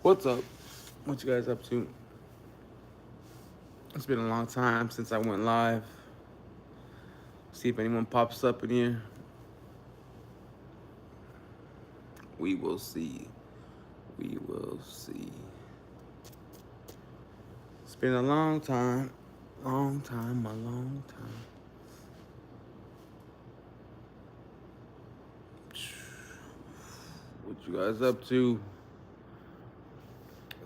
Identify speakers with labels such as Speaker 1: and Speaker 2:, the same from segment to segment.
Speaker 1: What's up? What you guys up to? It's been a long time since I went live. See if anyone pops up in here. We will see. We will see. It's been a long time. Long time, a long time. What you guys up to?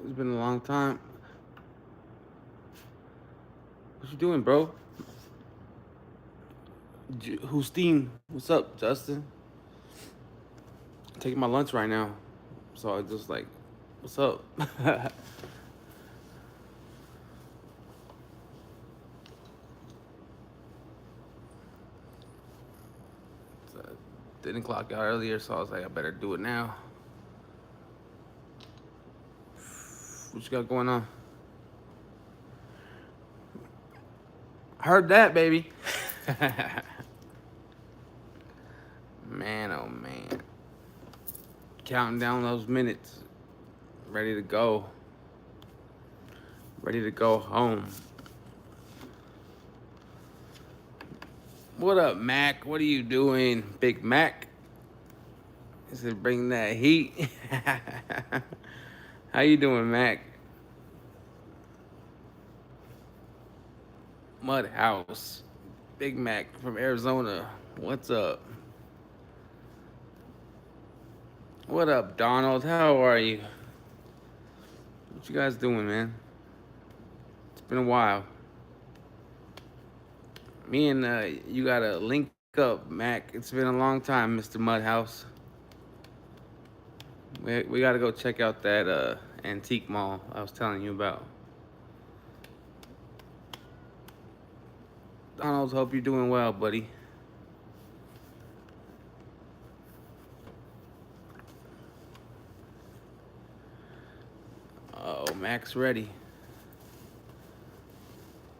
Speaker 1: It's been a long time. What you doing, bro? Hustine, what's up, Justin? I'm taking my lunch right now. So I just like, what's up? So I didn't clock out earlier, so I was like, I better do it now. What you got going on? Heard that, baby. Man, oh man. Counting down those minutes. Ready to go. Ready to go home. What up, Mac? What are you doing, Big Mac? He said, bring that heat. How you doing, Mac? Mud House. Big Mac from Arizona. What's up? What up, Donald? How are you? What you guys doing, man? It's been a while. Me and you gotta link up, Mac. It's been a long time, Mr. Mudhouse. We gotta go check out that antique mall I was telling you about. Donald, hope you're doing well, buddy. Oh, Mac's ready.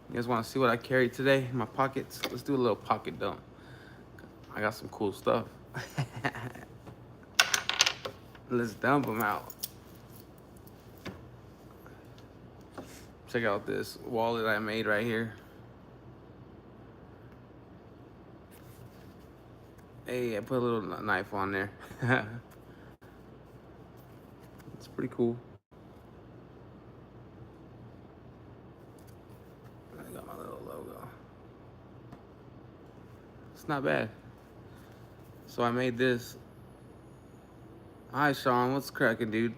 Speaker 1: You guys want to see what I carry today in my pockets? Let's do a little pocket dump. I got some cool stuff. Let's dump them out. Check out this wallet I made right here. Hey, I put a little knife on there. It's pretty cool. I got my little logo. It's not bad. So I made this. Hi, Sean. What's cracking, dude?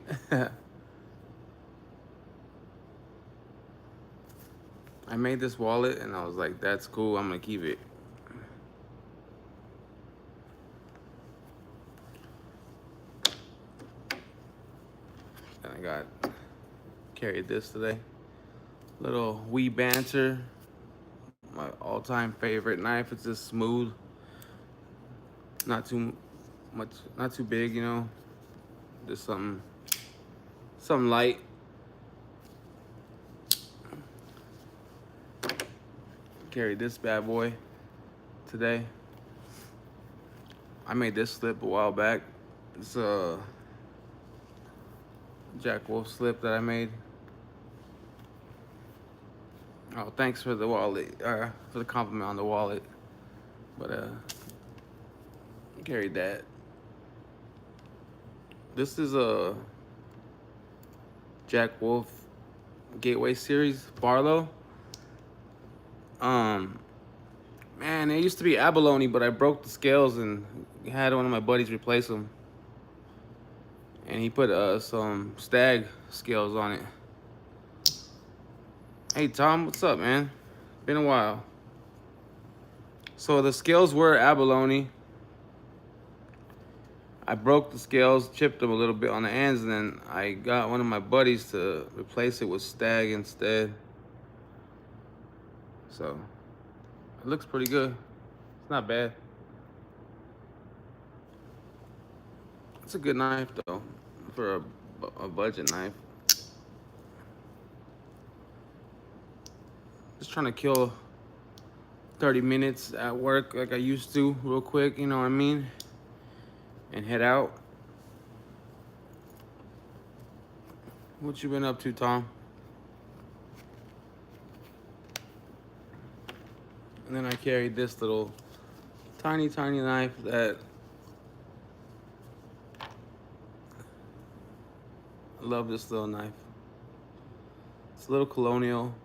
Speaker 1: I made this wallet and I was like, that's cool. I'm going to keep it. And I carried this today. Little wee banter. My all-time favorite knife. It's just smooth. Not too much, not too big, you know. Just something light. Carried this bad boy today. I made this slip a while back. It's a Jack Wolf slip that I made. Oh, thanks for the wallet, for the compliment on the wallet. But carried that. This is a Jack Wolf Gateway Series Barlow. Man, it used to be abalone, but I broke the scales and had one of my buddies replace them. And he put some stag scales on it. Hey Tom, what's up, man? Been a while. So the scales were abalone. I broke the scales, chipped them a little bit on the ends, and then I got one of my buddies to replace it with stag instead. So it looks pretty good. It's not bad. It's a good knife though, for a budget knife. Just trying to kill 30 minutes at work like I used to, real quick, you know what I mean? And head out. What you been up to, Tom? And then I carried this little tiny, tiny knife that I love. This little knife. It's a little colonial.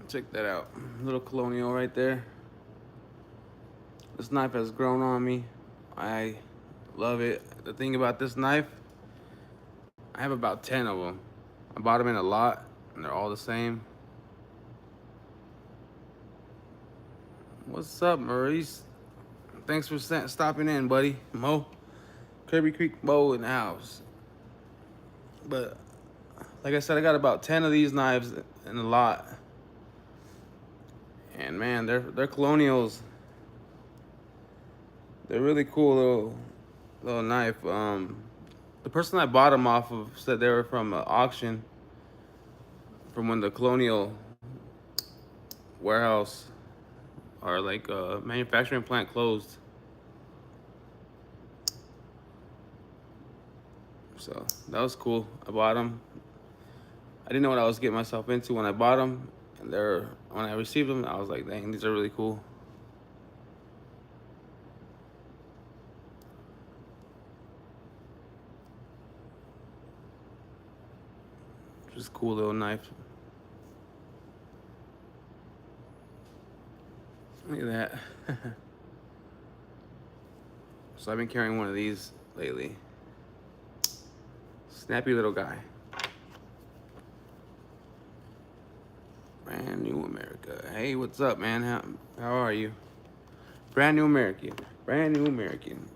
Speaker 1: Check that out. Little colonial right there. This knife has grown on me. I love it. The thing about this knife, I have about 10 of them. I bought them in a lot, and they're all the same. What's up, Maurice? Thanks for stopping in, buddy. Mo, Kirby Creek Mo in the house. But like I said, I got about 10 of these knives in a lot. And man, they're colonials. They're really cool little knife. The person I bought them off of said they were from an auction from when the colonial warehouse or like manufacturing plant closed. So that was cool. I bought them. I didn't know what I was getting myself into when I bought them, and when I received them, I was like, dang, these are really cool. Just cool little knife. Look at that. So I've been carrying one of these lately. Snappy little guy. Brand new America. Hey, what's up, man? How are you? Brand new American. Brand new American.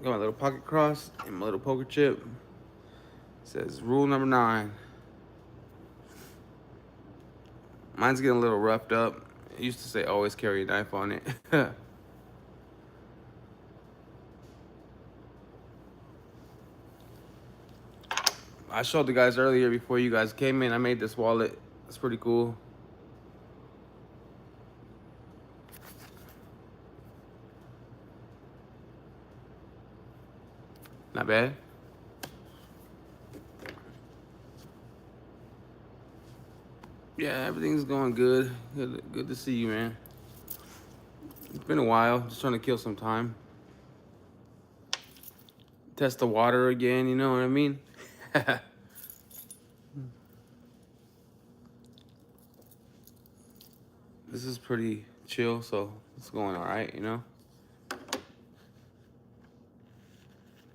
Speaker 1: Got my little pocket cross and my little poker chip. It says rule number 9. Mine's getting a little roughed up. It used to say always carry a knife on it. I showed the guys earlier before you guys came in. I made this wallet. It's pretty cool. Not bad. Yeah, everything's going good. Good to see you, man. It's been a while. Just trying to kill some time. Test the water again, you know what I mean? This is pretty chill, so it's going all right, you know?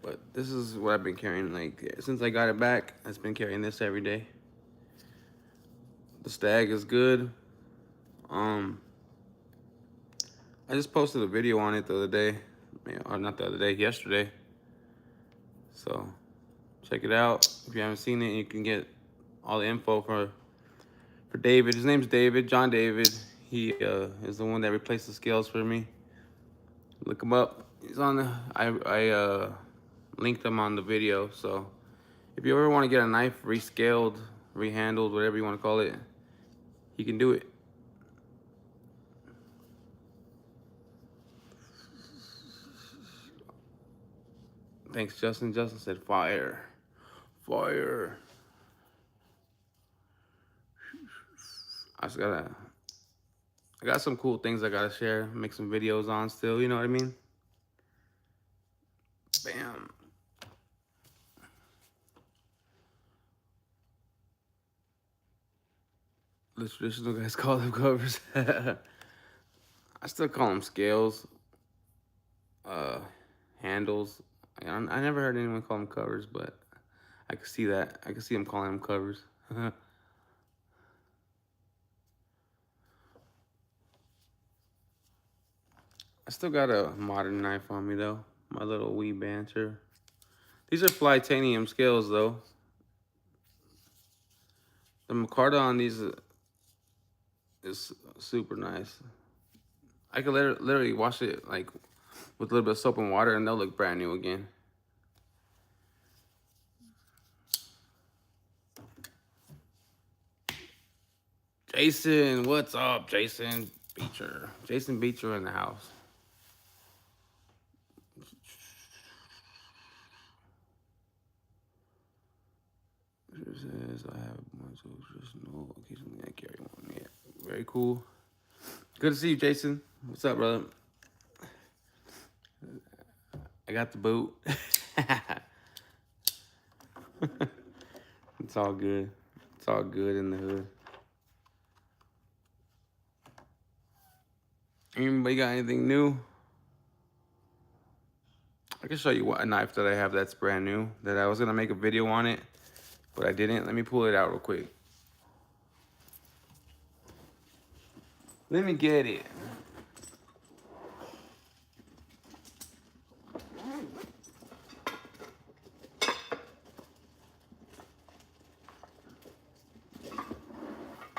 Speaker 1: But this is what I've been carrying. Like, since I got it back, I've been carrying this every day. The stag is good. I just posted a video on it the other day. Or not the other day, yesterday. So, check it out. If you haven't seen it, you can get all the info for David. His name's David, John David. He is the one that replaced the scales for me. Look him up. He's on the, I linked him on the video. So if you ever want to get a knife rescaled, rehandled, whatever you want to call it, he can do it. Thanks, Justin. Justin said fire. Fire. I got some cool things I gotta share, make some videos on still, you know what I mean? Bam. The traditional guys call them covers. I still call them scales, handles. I never heard anyone call them covers, but I could see that. I could see them calling them covers. I still got a modern knife on me though. My little wee banter. These are Flytanium scales though. The micarta on these is super nice. I could literally wash it like with a little bit of soap and water and they'll look brand new again. Jason, what's up, Jason Beecher? Jason Beecher in the house. It says I have one, so just no occasionally I carry one. Yeah, very cool. Good to see you, Jason. What's up, brother? I got the boot. It's all good. It's all good in the hood. Anybody got anything new? I can show you a knife that I have that's brand new, that I was gonna make a video on it, but I didn't. Let me pull it out real quick. Let me get it.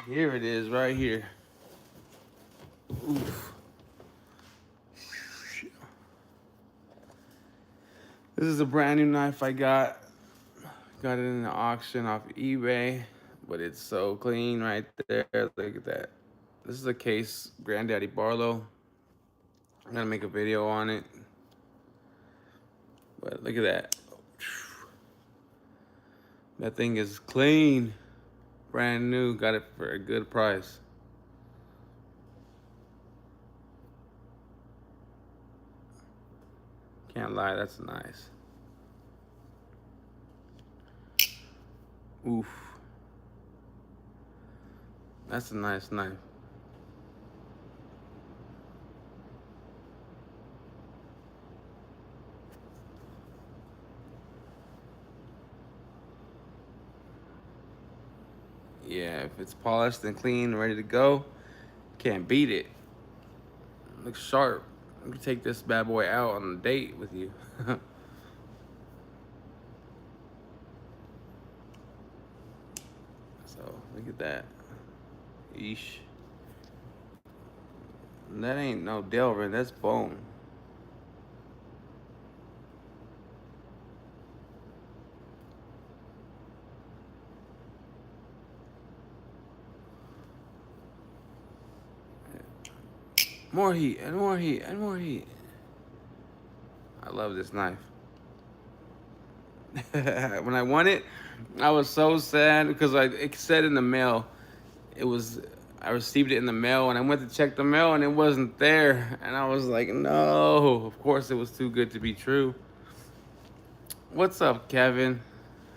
Speaker 1: Here it is, right here. Oof. This is a brand new knife I got. Got it in the auction off eBay, but it's so clean right there. Look at that. This is a case Granddaddy Barlow. I'm gonna make a video on it. But look at that. That thing is clean. Brand new. Got it for a good price. Can't lie, that's nice. Oof. That's a nice knife. Yeah, if it's polished and clean, ready to go, can't beat it. Looks sharp. You can take this bad boy out on a date with you. So, look at that. Eesh. That ain't no Delrin, that's bone. More heat, and more heat, and more heat. I love this knife. When I won it, I was so sad because it said in the mail, I received it in the mail, and I went to check the mail and it wasn't there. And I was like, no, of course it was too good to be true. What's up, Kevin?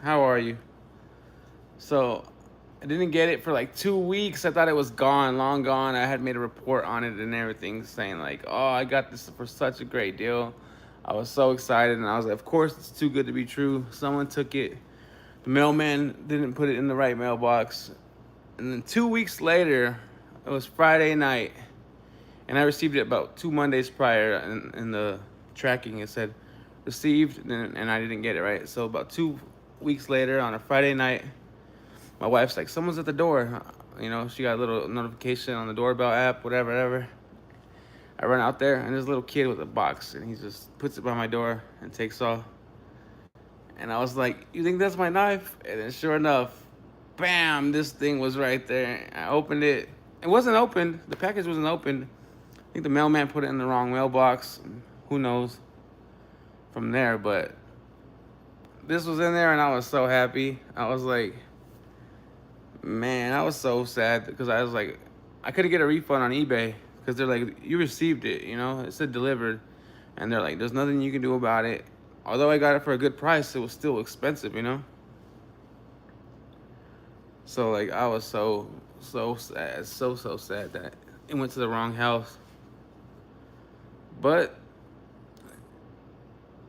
Speaker 1: How are you? So I didn't get it for like 2 weeks. I thought it was gone, long gone. I had made a report on it and everything saying like, oh, I got this for such a great deal. I was so excited, and I was like, of course it's too good to be true. Someone took it. The mailman didn't put it in the right mailbox. And then 2 weeks later, it was Friday night, and I received it about 2 Mondays prior, and in the tracking it said received, and I didn't get it, right? So about 2 weeks later, on a Friday night, my wife's like, someone's at the door. You know, she got a little notification on the doorbell app, whatever. I run out there, and there's a little kid with a box, and he just puts it by my door and takes off. And I was like, you think that's my knife? And then sure enough, bam, this thing was right there. I opened it. It wasn't opened. The package wasn't opened. I think the mailman put it in the wrong mailbox. Who knows from there, but this was in there, and I was so happy. I was like, man, I was so sad because I was like, I couldn't get a refund on eBay because they're like, you received it, you know? It said delivered. And they're like, there's nothing you can do about it. Although I got it for a good price, it was still expensive, you know? So, like, I was so sad, so sad that it went to the wrong house. But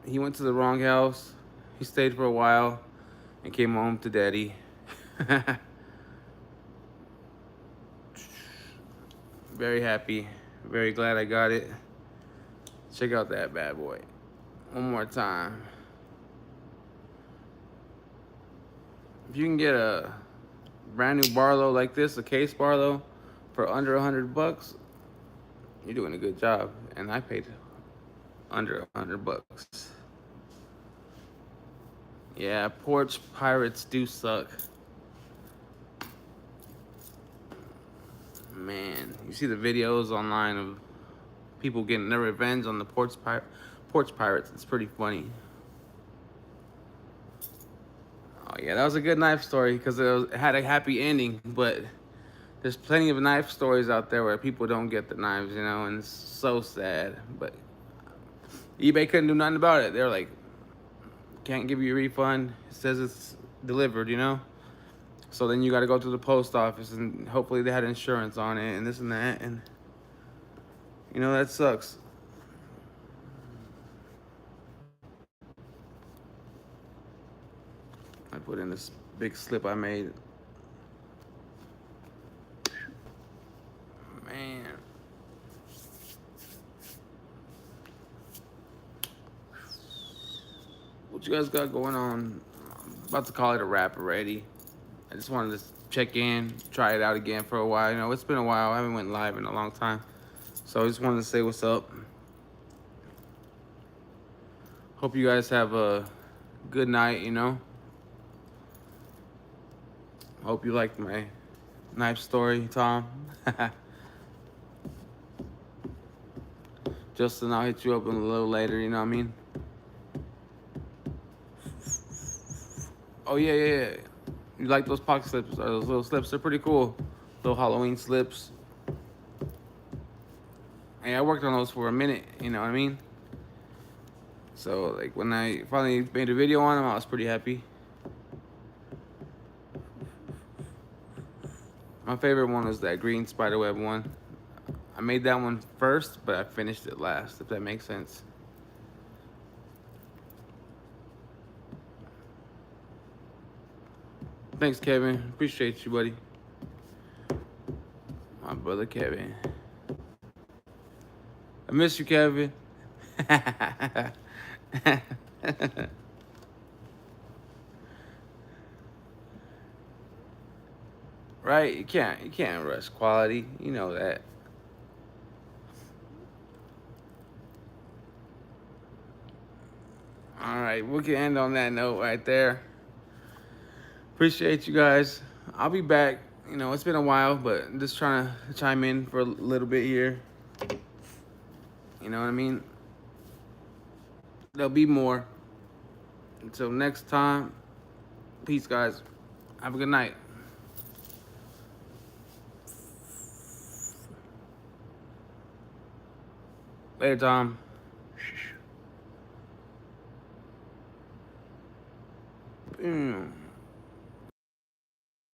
Speaker 1: he went to the wrong house. He stayed for a while and came home to daddy. Very happy, very glad I got it. Check out that bad boy one more time. If you can get a brand new Barlow like this, a case Barlow, for under $100, you're doing a good job. And I paid under $100. Yeah, porch pirates do suck. Man, you see the videos online of people getting their revenge on the porch pirates. It's pretty funny. Oh Yeah, that was a good knife story because it had a happy ending. But there's plenty of knife stories out there where people don't get the knives, you know, and it's so sad. But eBay couldn't do nothing about it. They're like, can't give you a refund. It says it's delivered, you know. So then you got to go to the post office and hopefully they had insurance on it and this and that, and you know that sucks. I put in this big slip I made. Man. What you guys got going on? I'm about to call it a wrap already. I just wanted to check in, try it out again for a while. You know, it's been a while. I haven't went live in a long time. So I just wanted to say what's up. Hope you guys have a good night, you know. Hope you liked my knife story, Tom. Justin, I'll hit you up a little later, you know what I mean? Oh, yeah. You like those pocket slips, or those little slips? They're pretty cool. Little Halloween slips. Hey, I worked on those for a minute, you know what I mean? So, like, when I finally made a video on them, I was pretty happy. My favorite one was that green spiderweb one. I made that one first, but I finished it last, if that makes sense. Thanks, Kevin. Appreciate you, buddy. My brother, Kevin. I miss you, Kevin. Right? You can't rush quality. You know that. All right, we can end on that note right there. Appreciate you guys. I'll be back. You know, it's been a while, but I'm just trying to chime in for a little bit here. You know what I mean? There'll be more. Until next time, peace, guys. Have a good night. Later, Tom. Boom.